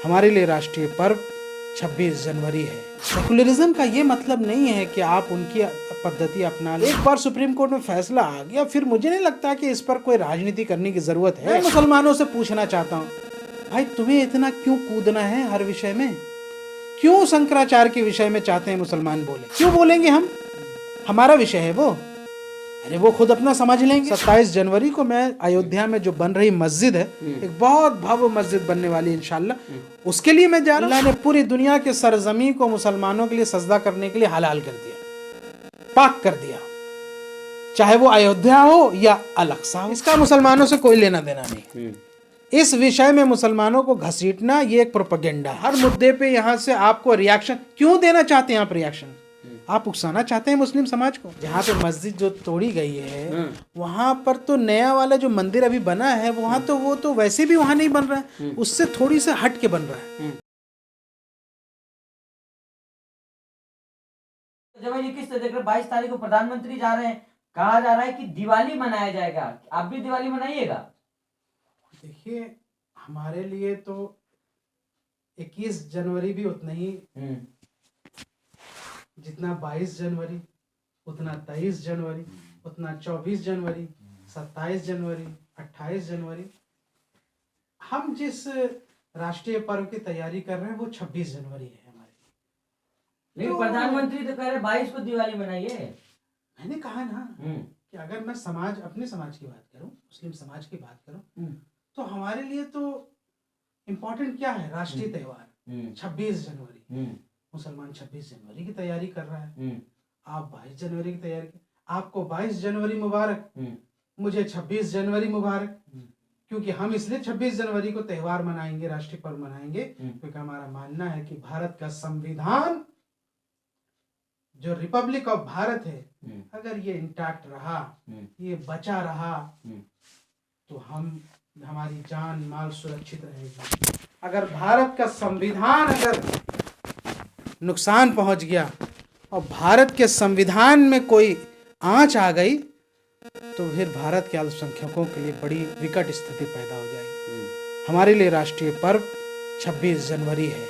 हमारे लिए राष्ट्रीय पर्व 26 जनवरी है। सेकुलरिज्म का ये मतलब नहीं है कि आप उनकी पद्धति अपना लें। एक बार सुप्रीम कोर्ट में फैसला आ गया, फिर मुझे नहीं लगता कि इस पर कोई राजनीति करने की जरूरत है। मैं मुसलमानों से पूछना चाहता हूँ, भाई तुम्हें इतना क्यों कूदना है हर विषय में? क्यों शंकराचार्य के विषय में चाहते हैं मुसलमान बोले? क्यों बोलेंगे हम? हमारा विषय है वो। अरे वो खुद अपना समझ लेंगे। 27 जनवरी को मैं अयोध्या में जो बन रही मस्जिद है, एक बहुत भव्य मस्जिद बनने वाली है इंशाल्लाह, उसके लिए मैं जा रहा हूं। अल्लाह ने पूरी दुनिया के सरजमी को मुसलमानों के लिए सजदा करने के लिए हलाल कर दिया, पाक कर दिया, चाहे वो अयोध्या हो या अल-अक्सा हो। इसका मुसलमानों से कोई लेना देना नहीं। इस विषय में मुसलमानों को घसीटना ये एक प्रोपेगेंडा। हर मुद्दे पे यहाँ से आपको रिएक्शन क्यों देना चाहते हैं? आप रिएक्शन आप उकसाना चाहते हैं मुस्लिम समाज को। जहाँ पे मस्जिद जो तोड़ी गई है वहां पर तो नया वाला जो मंदिर अभी बना है वहां तो वो तो वैसे भी वहां नहीं बन रहा है, उससे थोड़ी सा हट के बन रहा है। जब ये किस तरह 22 तारीख को प्रधानमंत्री जा रहे हैं, कहा जा रहा है कि दिवाली मनाया जाएगा, आप भी दिवाली मनाइएगा? देखिए, हमारे लिए तो 21 जनवरी भी उतना ही जितना 22 जनवरी, उतना 23 जनवरी, उतना 24 जनवरी, 27 जनवरी, 28 जनवरी। हम जिस राष्ट्रीय पर्व की तैयारी कर रहे हैं वो 26 जनवरी है हमारे लिए। लेकिन प्रधानमंत्री तो कह रहे 22 को दिवाली मनाइए। मैंने कहा ना कि अगर मैं अपने समाज की बात करूं, मुस्लिम समाज की बात करूं, तो हमारे लिए तो इम्पोर्टेंट क्या है? राष्ट्रीय त्योहार 26 जनवरी। मुसलमान 26 जनवरी की तैयारी कर रहा है, आप 22 जनवरी की तैयारी कर। आपको 22 जनवरी मुबारक, मुझे 26 जनवरी मुबारक। क्योंकि हम इसलिए 26 जनवरी को त्योहार मनाएंगे, राष्ट्रीय पर्व मनाएंगे, क्योंकि हमारा मानना है कि भारत का संविधान जो रिपब्लिक ऑफ भारत है, अगर ये इंटैक्ट रहा, ये बचा रहा, तो हमारी जान माल सुरक्षित रहेगी। अगर भारत का संविधान अगर नुकसान पहुंच गया और भारत के संविधान में कोई आंच आ गई तो फिर भारत के अल्पसंख्यकों के लिए बड़ी विकट स्थिति पैदा हो जाएगी। हमारे लिए राष्ट्रीय पर्व 26 जनवरी है।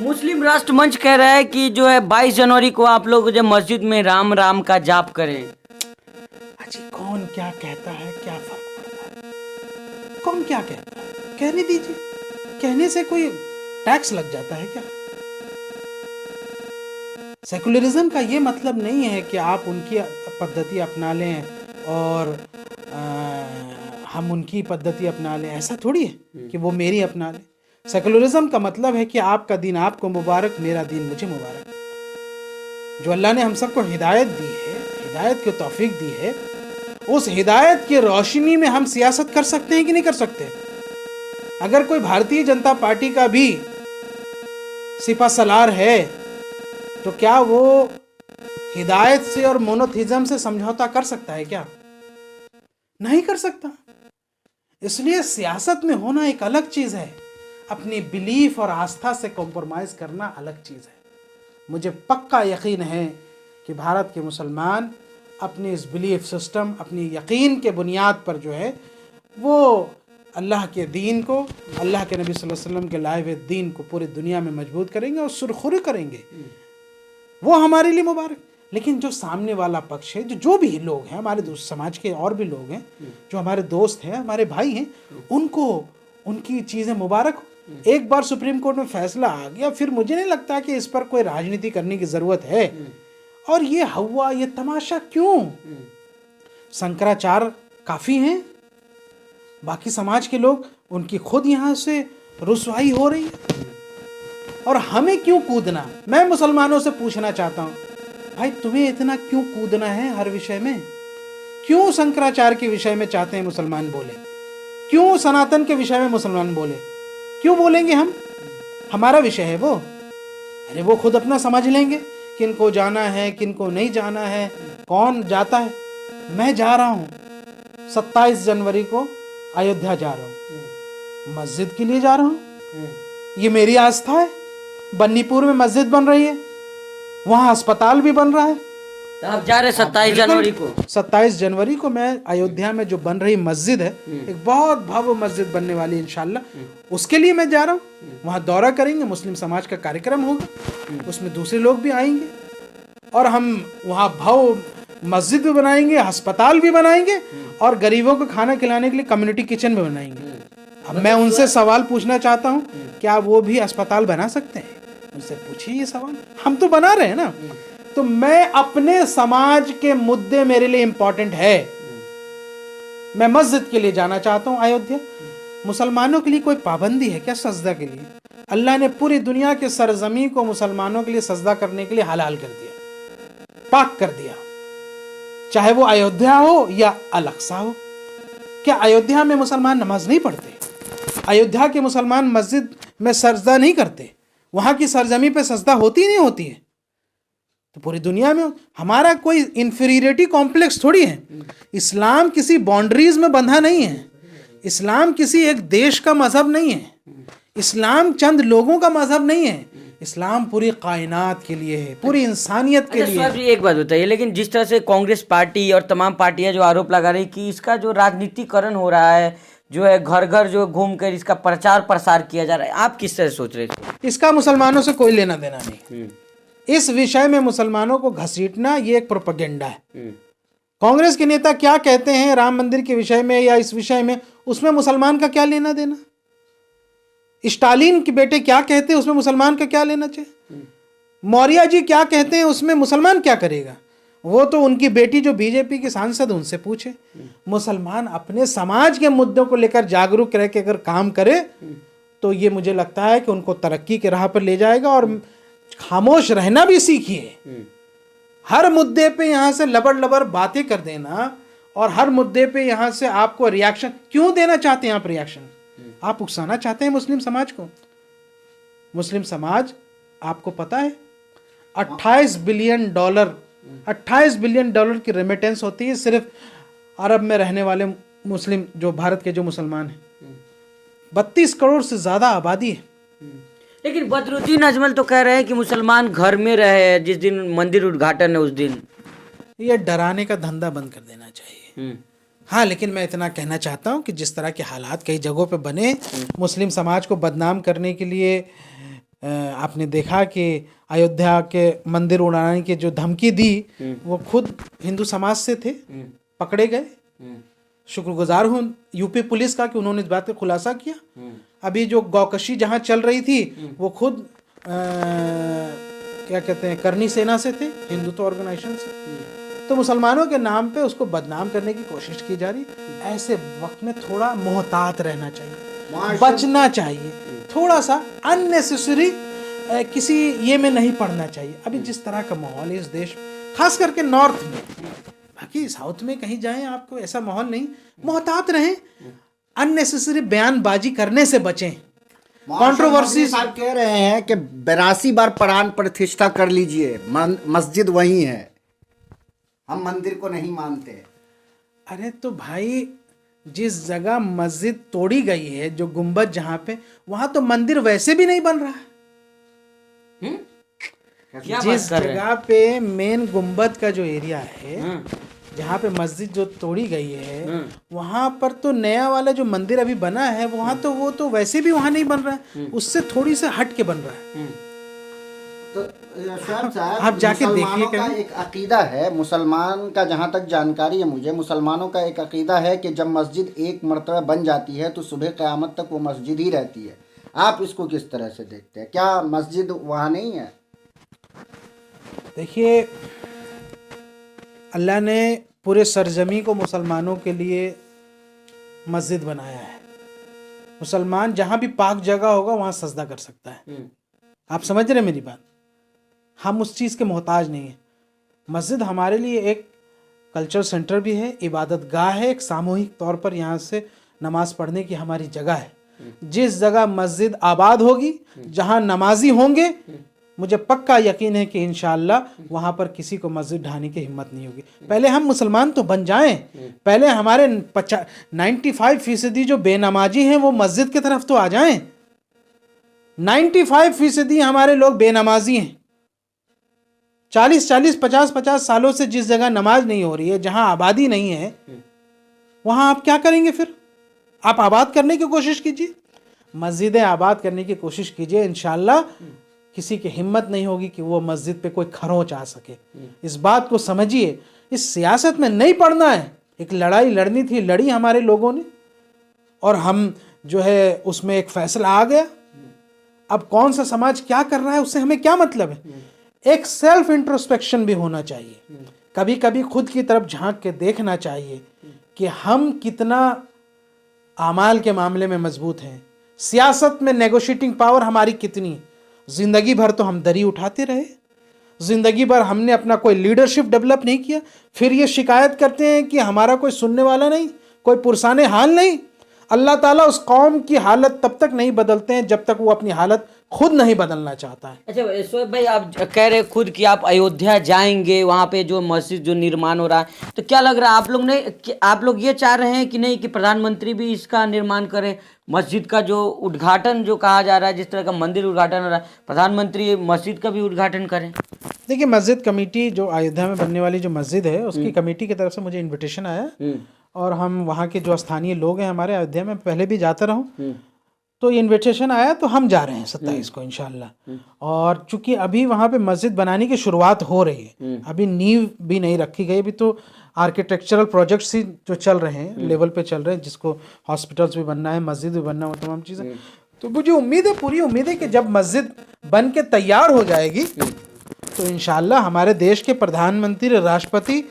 मुस्लिम राष्ट्र मंच कह रहा है कि जो है 22 जनवरी को आप लोग जब मस्जिद में राम राम का जाप करें। अजी कौन क्या कहता है, क्या फर्क पड़ता है? कौन क्या कहता है, कहने दीजिए। कहने से कोई टैक्स लग जाता है क्या? सेकुलरिज्म का ये मतलब नहीं है कि आप उनकी पद्धति अपना लें और हम उनकी पद्धति अपना लें। ऐसा थोड़ी है कि वो मेरी अपना लें। सेकुलरिज्म का मतलब है कि आपका दिन आपको मुबारक, मेरा दिन मुझे मुबारक। जो अल्लाह ने हम सबको हिदायत दी है, हिदायत की तौफीक दी है, उस हिदायत की रोशनी में हम सियासत कर सकते हैं कि नहीं कर सकते? अगर कोई भारतीय जनता पार्टी का भी सिपा सलार है तो क्या वो हिदायत से और मोनोथिज्म से समझौता कर सकता है क्या? नहीं कर सकता। इसलिए सियासत में होना एक अलग चीज है, अपनी बिलीफ और आस्था से कॉम्प्रोमाइज करना अलग चीज है। मुझे पक्का यकीन है कि भारत के मुसलमान अपनी इस बिलीफ सिस्टम, अपनी यकीन के बुनियाद पर जो है वो अल्लाह के दीन को, अल्लाह के नबी सल्लल्लाहु अलैहि वसल्लम के लाए हुए दीन को पूरी दुनिया में मजबूत करेंगे और सुरखुरी करेंगे। वो हमारे लिए मुबारक। लेकिन जो सामने वाला पक्ष है, जो भी लोग हैं, हमारे दोस्त समाज के और भी लोग हैं, जो हमारे दोस्त हैं, हमारे भाई हैं, उनको उनकी चीज़ें मुबारक। एक बार सुप्रीम कोर्ट में फैसला आ गया, फिर मुझे नहीं लगता कि इस पर कोई राजनीति करने की ज़रूरत है। और ये हवा, ये तमाशा क्यों? शंकराचार्य काफ़ी हैं, बाकी समाज के लोग, उनकी खुद यहाँ से रुसवाई हो रही है, और हमें क्यों कूदना? मैं मुसलमानों से पूछना चाहता हूँ, भाई तुम्हें इतना क्यों कूदना है हर विषय में? क्यों शंकराचार्य के विषय में चाहते हैं मुसलमान बोले? क्यों सनातन के विषय में मुसलमान बोले? क्यों बोलेंगे हम? हमारा विषय है वो। अरे वो खुद अपना समझ लेंगे, किनको जाना है, किनको नहीं जाना है, कौन जाता है। मैं जा रहा हूँ 27 जनवरी को अयोध्या जा रहा हूँ, मस्जिद के लिए जा रहा हूँ। ये मेरी आस्था है। बन्नीपुर में मस्जिद बन रही है, वहाँ अस्पताल भी बन रहा है, तो आप जा रहे 27 जनवरी को? 27 जनवरी को मैं अयोध्या में जो बन रही मस्जिद है, एक बहुत भव्य मस्जिद बनने वाली है इंशाल्लाह, उसके लिए मैं जा रहा हूँ। वहाँ दौरा करेंगे, मुस्लिम समाज का कार्यक्रम होगा, उसमें दूसरे लोग भी आएंगे और हम वहाँ भव्य मस्जिद भी बनाएंगे, अस्पताल भी बनाएंगे और गरीबों को खाना खिलाने के लिए कम्युनिटी किचन भी बनाएंगे। अब मैं उनसे सवाल पूछना चाहता हूँ, क्या वो भी अस्पताल बना सकते हैं? उनसे पूछिए ये सवाल। हम तो बना रहे हैं ना। तो मैं अपने समाज के मुद्दे मेरे लिए इंपॉर्टेंट है। मैं मस्जिद के लिए जाना चाहता हूँ अयोध्या। मुसलमानों के लिए कोई पाबंदी है क्या सजदा के लिए? अल्लाह ने पूरी दुनिया के सरजमी को मुसलमानों के लिए सजदा करने के लिए हलाल कर दिया, पाक कर दिया, चाहे वो अयोध्या हो या अल-अक़सा हो। क्या अयोध्या में मुसलमान नमाज नहीं पढ़ते? अयोध्या के मुसलमान मस्जिद में सजदा नहीं करते? वहां की सरजमी पे सजदा होती नहीं होती है? तो पूरी दुनिया में हमारा कोई इंफीरियरिटी कॉम्प्लेक्स थोड़ी है। इस्लाम किसी बाउंड्रीज में बंधा नहीं है। इस्लाम किसी एक देश का मजहब नहीं है। इस्लाम चंद लोगों का मजहब नहीं है। इस्लाम पूरी कायनात के लिए है, पूरी इंसानियत के लिए है। एक बात बताइए, लेकिन जिस तरह से कांग्रेस पार्टी और तमाम पार्टियां जो आरोप लगा रही कि इसका जो राजनीतिकरण हो रहा है, जो है घर घर जो घूम कर इसका प्रचार प्रसार किया जा रहा है, आप किस तरह सोच रहे हैं? इसका मुसलमानों से कोई लेना देना नहीं। इस विषय में मुसलमानों को घसीटना ये एक प्रोपेगेंडा है। कांग्रेस के नेता क्या कहते हैं राम मंदिर के विषय में या इस विषय में, उसमें मुसलमान का क्या लेना देना? स्टालिन के बेटे क्या कहते हैं उसमें मुसलमान का क्या लेना चाहिए? मौर्य जी क्या कहते हैं उसमें मुसलमान क्या करेगा? वो तो उनकी बेटी जो बीजेपी की सांसद उनसे पूछे। मुसलमान अपने समाज के मुद्दों को लेकर जागरूक रह के अगर काम करे तो ये मुझे लगता है कि उनको तरक्की के राह पर ले जाएगा। और खामोश रहना भी सीखिए। हर मुद्दे पे यहाँ से लबड़ लबड़ बातें कर देना और हर मुद्दे पे यहाँ से आपको रिएक्शन क्यों देना चाहते हैं? आप रिएक्शन आप उकसाना चाहते हैं मुस्लिम समाज को। मुस्लिम समाज, आपको पता है 28 बिलियन डॉलर की रेमिटेंस होती है सिर्फ अरब में रहने वाले मुस्लिम, जो भारत के जो मुसलमान हैं। 32 करोड़ से ज्यादा आबादी है। लेकिन बदरुद्दीन अजमल तो कह रहे हैं कि मुसलमान घर में रहे जिस दिन मंदिर उद्घाटन है उस दिन। ये डराने का धंधा बंद कर देना चाहिए। हाँ, लेकिन मैं इतना कहना चाहता हूँ कि जिस तरह के हालात कई जगहों पे बने मुस्लिम समाज को बदनाम करने के लिए, आपने देखा कि अयोध्या के मंदिर उड़ाने की जो धमकी दी वो खुद हिंदू समाज से थे, पकड़े गए। शुक्रगुजार हूँ यूपी पुलिस का कि उन्होंने इस बात का खुलासा किया। अभी जो गौकशी जहाँ चल रही थी वो खुद क्या कहते हैं करनी सेना से थे, हिंदुत्व ऑर्गेनाइजेशन से। तो मुसलमानों के नाम पे उसको बदनाम करने की कोशिश की जा रही। ऐसे वक्त में थोड़ा मोहतात रहना चाहिए, बचना चाहिए, थोड़ा सा अननेसेसरी किसी ये में नहीं पड़ना चाहिए। अभी जिस तरह का माहौल है इस देश, खास करके नॉर्थ में, बाकी साउथ में कहीं जाएं आपको ऐसा माहौल नहीं। मोहतात रहें, अननेसेसरी बयानबाजी करने से बचें। कंट्रोवर्सी साहब कह रहे हैं कि 82 बार प्राण प्रतिष्ठा कर लीजिए, मस्जिद वही है, हम मंदिर को नहीं मानते। अरे तो भाई जिस जगह मस्जिद तोड़ी गई है, जो गुंबद जहां पे, वहां तो मंदिर वैसे भी नहीं बन रहा है। जिस जगह पे मेन गुंबद का जो एरिया है, जहाँ पे मस्जिद जो तोड़ी गई है, वहां पर तो नया वाला जो मंदिर अभी बना है वहां तो वो तो वैसे भी वहां नहीं बन रहा है, उससे थोड़ी से हट के बन रहा है। तो शोएब साहब, आप जाके देखिए। का एक अकीदा है मुसलमान का, जहाँ तक जानकारी है मुझे, मुसलमानों का एक अकीदा है कि जब मस्जिद एक मर्तबा बन जाती है तो सुबह क़यामत तक वो मस्जिद ही रहती है। आप इसको किस तरह से देखते हैं? क्या मस्जिद वहाँ नहीं है? देखिए, अल्लाह ने पूरे सरजमी को मुसलमानों के लिए मस्जिद बनाया है। मुसलमान जहाँ भी पाक जगह होगा वहाँ सजदा कर सकता है। आप समझ रहे हैं मेरी बात? हम उस चीज़ के मोहताज नहीं हैं। मस्जिद हमारे लिए एक कल्चर सेंटर भी है, इबादत गाह है, एक सामूहिक तौर पर यहाँ से नमाज पढ़ने की हमारी जगह है। जिस जगह मस्जिद आबाद होगी, जहाँ नमाजी होंगे, मुझे पक्का यकीन है कि इंशाअल्लाह वहाँ पर किसी को मस्जिद ढाने की हिम्मत नहीं होगी। पहले हम मुसलमान तो बन जाएं, पहले हमारे 95% जो बेनमाजी हैं वो मस्जिद की तरफ तो आ जाएं। 95% हमारे लोग बेनमाजी हैं, 40-40, 50-50 सालों से जिस जगह नमाज नहीं हो रही है, जहां आबादी नहीं है, वहां आप क्या करेंगे फिर? आप आबाद करने की कोशिश कीजिए, मस्जिदें आबाद करने की कोशिश कीजिए। इंशाल्लाह किसी की हिम्मत नहीं होगी कि वो मस्जिद पे कोई खरोंच आ सके। इस बात को समझिए, इस सियासत में नहीं पड़ना है। एक लड़ाई लड़नी थी, लड़ी हमारे लोगों ने, और हम जो है उसमें एक फैसला आ गया। अब कौन सा समाज क्या कर रहा है उससे हमें क्या मतलब है? एक सेल्फ इंट्रोस्पेक्शन भी होना चाहिए। कभी कभी खुद की तरफ झांक के देखना चाहिए कि हम कितना आमाल के मामले में मजबूत हैं, सियासत में नेगोशिएटिंग पावर हमारी कितनी। जिंदगी भर तो हम दरी उठाते रहे, जिंदगी भर हमने अपना कोई लीडरशिप डेवलप नहीं किया, फिर ये शिकायत करते हैं कि हमारा कोई सुनने वाला नहीं, कोई पुरसाने हाल नहीं। अल्लाह ताला उस कौम की हालत तब तक नहीं बदलते हैं जब तक वो अपनी हालत खुद नहीं बदलना चाहता है। अच्छा शोएब भाई, आप कह रहे खुद कि आप अयोध्या जाएंगे, वहाँ पे जो मस्जिद जो निर्माण हो रहा है, तो क्या लग रहा है आप लोग ये चाह रहे हैं कि नहीं कि प्रधानमंत्री भी इसका निर्माण करें? मस्जिद का जो उद्घाटन जो कहा जा रहा है, जिस तरह का मंदिर उद्घाटन हो रहा है, प्रधानमंत्री मस्जिद का भी उद्घाटन करें? देखिए, मस्जिद कमेटी जो अयोध्या में बनने वाली जो मस्जिद है, उसकी कमेटी की तरफ से मुझे इन्विटेशन आया, और हम वहाँ के जो स्थानीय लोग हैं हमारे अयोध्या में, पहले भी जाता रहूँ, तो इन्विटेशन आया तो हम जा रहे हैं 27 को इंशाल्लाह। और चूंकि अभी वहाँ पे मस्जिद बनाने की शुरुआत हो रही है, अभी नींव भी नहीं रखी गई, अभी तो आर्किटेक्चरल प्रोजेक्ट्स ही जो चल रहे हैं, लेवल पे चल रहे हैं, जिसको हॉस्पिटल्स भी बनना है, मस्जिद भी बनना है, वो तमाम चीज़ें। तो मुझे उम्मीद है, पूरी उम्मीद है कि जब मस्जिद बन के तैयार हो जाएगी तो इंशाल्लाह हमारे देश के प्रधानमंत्री, राष्ट्रपति,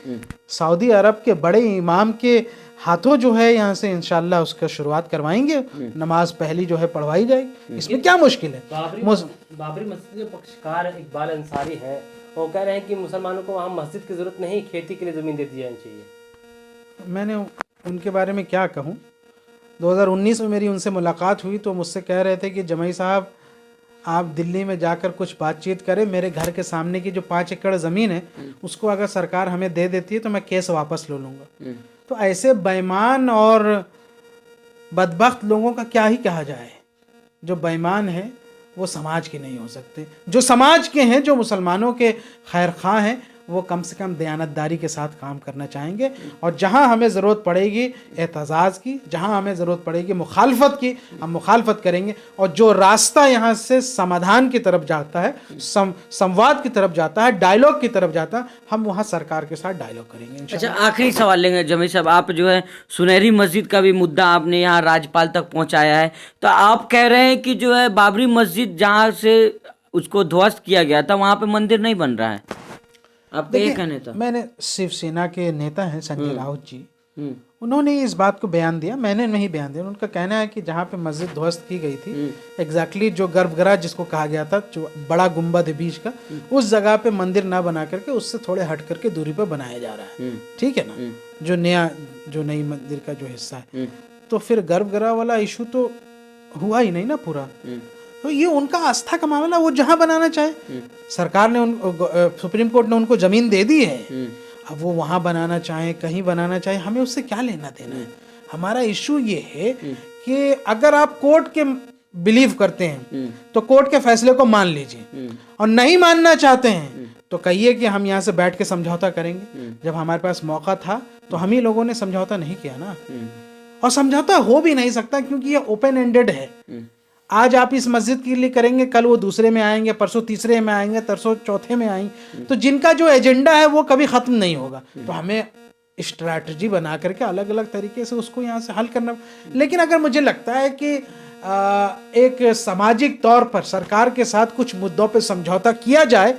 सऊदी अरब के बड़े इमाम के हाथों जो है यहाँ से इंशाल्लाह उसका शुरुआत करवाएंगे। नमाज पहली जो है पढ़वाई जाएगी, इसमें क्या मुश्किल है? बाबरी मस्जिद के पक्षकार इकबाल अंसारी हैं, वो कह रहे हैं कि मुसलमानों को वहाँ मस्जिद की जरूरत नहीं, खेती के लिए ज़मीन दे दी जानी चाहिए। मैंने उनके बारे में क्या कहूँ? 2019 में मेरी उनसे मुलाकात हुई तो मुझसे कह रहे थे कि जमाई साहब, आप दिल्ली में जाकर कुछ बातचीत करें, मेरे घर के सामने की जो 5 एकड़ ज़मीन है उसको अगर सरकार हमें दे देती है तो मैं केस वापस ले लूँगा। तो ऐसे बेईमान और बदबख्त लोगों का क्या ही कहा जाए। जो बेईमान हैं वो समाज के नहीं हो सकते, जो समाज के हैं, जो मुसलमानों के खैर खां हैं, वो कम से कम दयानतदारी के साथ काम करना चाहेंगे। और जहां हमें ज़रूरत पड़ेगी एतज़ाज़ की, जहां हमें ज़रूरत पड़ेगी मुखालफत की, हम मुखालफत करेंगे। और जो रास्ता यहाँ से समाधान की तरफ जाता है, संवाद की तरफ जाता है, डायलॉग की तरफ जाता है, हम वहाँ सरकार के साथ डायलॉग करेंगे। अच्छा, आखिरी सवाल लेंगे जमीर साहब, आप जो है सुनहरी मस्जिद का भी मुद्दा आपने यहाँ राज्यपाल तक पहुँचाया है, तो आप कह रहे हैं कि जो है बाबरी मस्जिद जहाँ से उसको ध्वस्त किया गया था वहाँ पे मंदिर नहीं बन रहा है, आपका ये कहने था? मैंने शिवसेना के नेता हैं संजय राउत जी, उन्होंने इस बात को बयान दिया, मैंने नहीं बयान दिया। उनका कहना है कि जहाँ पे मस्जिद ध्वस्त की गई थी, एग्जैक्टली जो गर्भगृह जिसको कहा गया था, जो बड़ा गुम्बद है बीच का, उस जगह पे मंदिर ना बना करके उससे थोड़े हट करके दूरी पर बनाया जा रहा है। ठीक है ना, जो नई मंदिर का जो हिस्सा है। तो फिर गर्भगृह वाला इशू तो हुआ ही नहीं ना पूरा। तो ये उनका आस्था का मामला, वो जहाँ बनाना चाहे, सरकार ने सुप्रीम कोर्ट ने उनको जमीन दे दी है, अब वो वहाँ बनाना चाहे, कहीं बनाना चाहे, हमें उससे क्या लेना देना है। हमारा इशू ये है कि अगर आप कोर्ट के बिलीव करते हैं तो कोर्ट के फैसले को मान लीजिए, और नहीं मानना चाहते हैं तो कहिए कि हम यहाँ से बैठ के समझौता करेंगे। जब हमारे पास मौका था तो हम ही लोगों ने समझौता नहीं किया ना, और समझौता हो भी नहीं सकता क्योंकि ये ओपन एंडेड है। आज आप इस मस्जिद के लिए करेंगे, कल वो दूसरे में आएंगे, परसों तीसरे में आएंगे, तरसों चौथे में आएंगे, तो जिनका जो एजेंडा है वो कभी ख़त्म नहीं होगा। तो हमें स्ट्रैटेजी बना करके अलग अलग तरीके से उसको यहाँ से हल करना। लेकिन अगर मुझे लगता है कि एक सामाजिक तौर पर सरकार के साथ कुछ मुद्दों पे समझौता किया जाए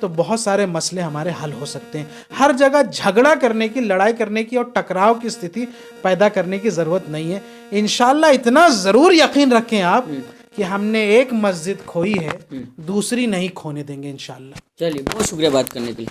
तो बहुत सारे मसले हमारे हल हो सकते हैं। हर जगह झगड़ा करने की, लड़ाई करने की और टकराव की स्थिति पैदा करने की ज़रूरत नहीं है। इंशाल्लाह इतना ज़रूर यकीन रखें आप कि हमने एक मस्जिद खोई है, दूसरी नहीं खोने देंगे इंशाल्लाह। चलिए, बहुत शुक्रिया बात करने के लिए।